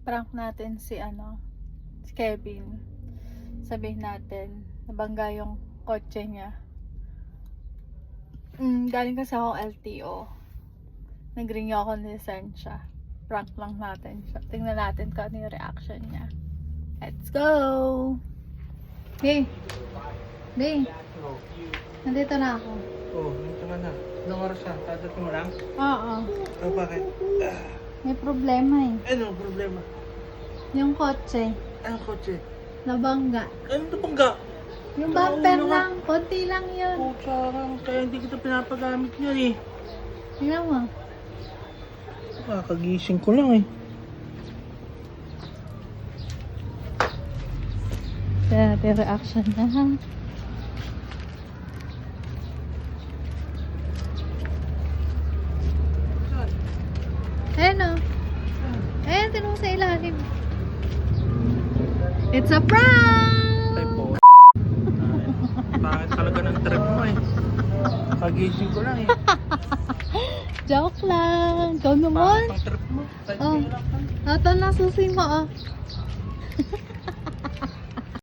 prank natin si si Kevin. Sabihin natin, nabangga yung kotse niya. Galing kasi ako LTO. Nag-ring ako ng lisensya. Prank lang natin siya. Tingnan natin kung ano yung reaction niya. Let's go! Hey! Hey! Nandito na ako. Oh, nandito ka na. Ilang oras na? Tadating mo lang? Oo. Oh, bakit? May problema eh. Ano problema? Yung kotse. Anong kotse? Nabangga. Ano ito pangga? Yung bumper lang. Konti lang yun. Oh, tsarang. Kaya hindi kita pinapagamit niyan eh. Tingnan mo. Kakagising ko lang eh. Kaya natin reaction na ha. Ayan o. Ayan, tinong sa ilalim. It's a prank! Ay po. Bakit talaga ng trip mo eh? Kagising ko lang eh. Joke lang. Ikaw naman. Bakit ang trip mo? Oh. Ito na susi mo oh.